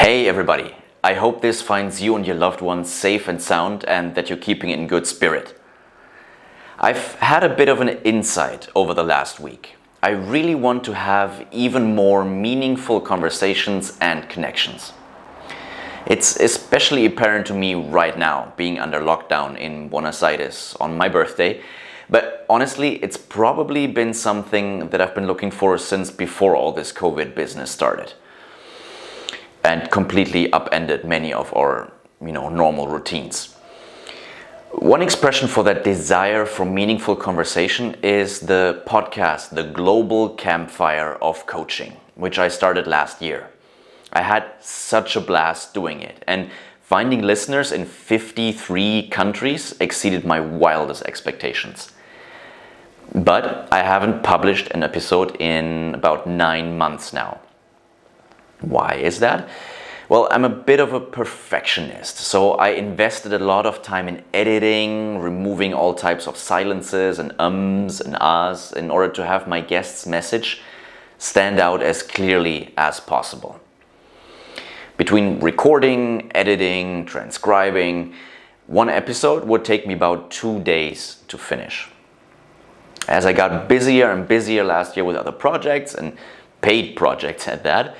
Hey everybody, I hope this finds you and your loved ones safe and sound and that you're keeping in good spirit. I've had a bit of an insight over the last week. I really want to have even more meaningful conversations and connections. It's especially apparent to me right now, being under lockdown in Buenos Aires on my birthday, but honestly, it's probably been something that I've been looking for since before all this COVID business started. And completely upended many of our, normal routines. One expression for that desire for meaningful conversation is the podcast, the Global Campfire of Coaching, which I started last year. I had such a blast doing it, and finding listeners in 53 countries exceeded my wildest expectations. But I haven't published an episode in about 9 months now. Why is that? Well, I'm a bit of a perfectionist, so I invested a lot of time in editing, removing all types of silences and ums and ahs in order to have my guest's message stand out as clearly as possible. Between recording, editing, transcribing, one episode would take me about 2 days to finish. As I got busier and busier last year with other projects, and paid projects at that,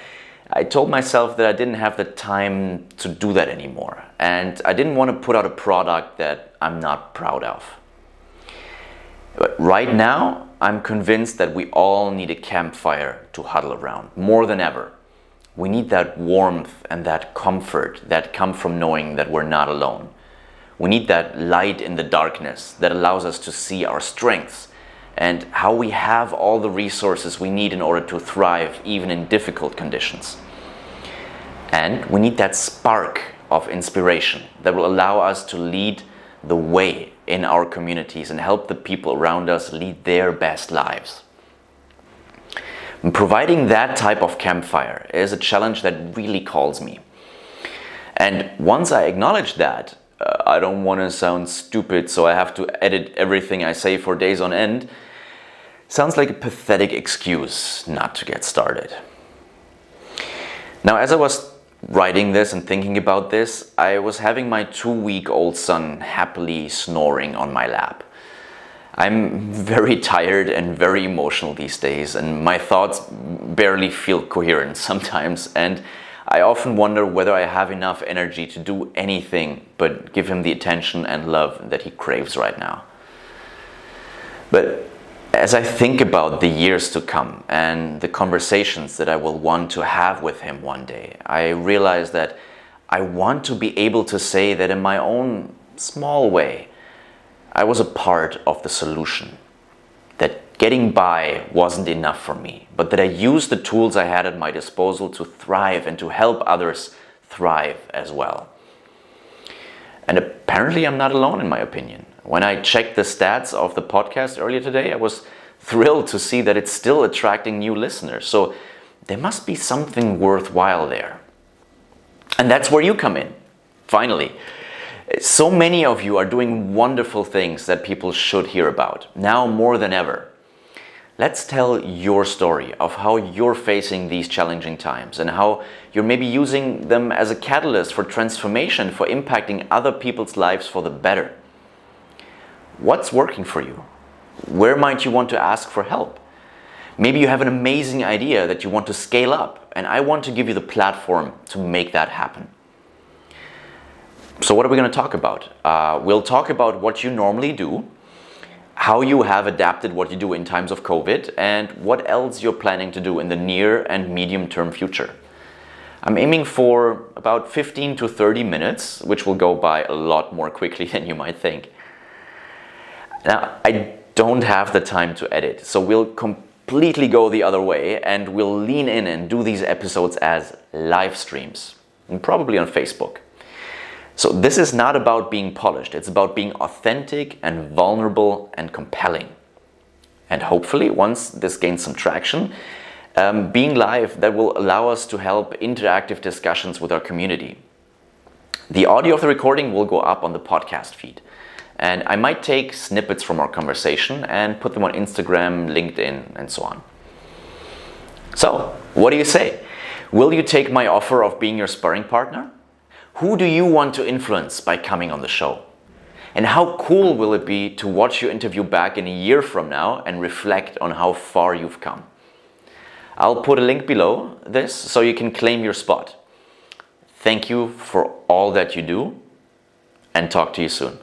I told myself that I didn't have the time to do that anymore, and I didn't want to put out a product that I'm not proud of. But right now, I'm convinced that we all need a campfire to huddle around, more than ever. We need that warmth and that comfort that come from knowing that we're not alone. We need that light in the darkness that allows us to see our strengths and how we have all the resources we need in order to thrive even in difficult conditions. And we need that spark of inspiration that will allow us to lead the way in our communities and help the people around us lead their best lives. And providing that type of campfire is a challenge that really calls me. And once I acknowledge that, I don't want to sound stupid, so I have to edit everything I say for days on end. Sounds like a pathetic excuse not to get started. Now, as I was writing this and thinking about this, I was having my 2-week-old son happily snoring on my lap. I'm very tired and very emotional these days, and my thoughts barely feel coherent sometimes, and I often wonder whether I have enough energy to do anything but give him the attention and love that he craves right now. But as I think about the years to come and the conversations that I will want to have with him one day, I realize that I want to be able to say that in my own small way, I was a part of the solution. That getting by wasn't enough for me, but that I used the tools I had at my disposal to thrive and to help others thrive as well. And apparently I'm not alone in my opinion. When I checked the stats of the podcast earlier today, I was thrilled to see that it's still attracting new listeners. So there must be something worthwhile there. And that's where you come in, finally. So many of you are doing wonderful things that people should hear about, now more than ever. Let's tell your story of how you're facing these challenging times and how you're maybe using them as a catalyst for transformation, for impacting other people's lives for the better. What's working for you? Where might you want to ask for help? Maybe you have an amazing idea that you want to scale up, and I want to give you the platform to make that happen. So what are we going to talk about? We'll talk about what you normally do, how you have adapted what you do in times of COVID, and what else you're planning to do in the near and medium-term future. I'm aiming for about 15 to 30 minutes, which will go by a lot more quickly than you might think. Now, I don't have the time to edit, so we'll completely go the other way and we'll lean in and do these episodes as live streams, and probably on Facebook. So this is not about being polished, it's about being authentic and vulnerable and compelling. And hopefully, once this gains some traction, being live, that will allow us to help interactive discussions with our community. The audio of the recording will go up on the podcast feed. And I might take snippets from our conversation and put them on Instagram, LinkedIn, and so on. So, what do you say? Will you take my offer of being your sparring partner? Who do you want to influence by coming on the show? And how cool will it be to watch your interview back in a year from now and reflect on how far you've come? I'll put a link below this so you can claim your spot. Thank you for all that you do, and talk to you soon.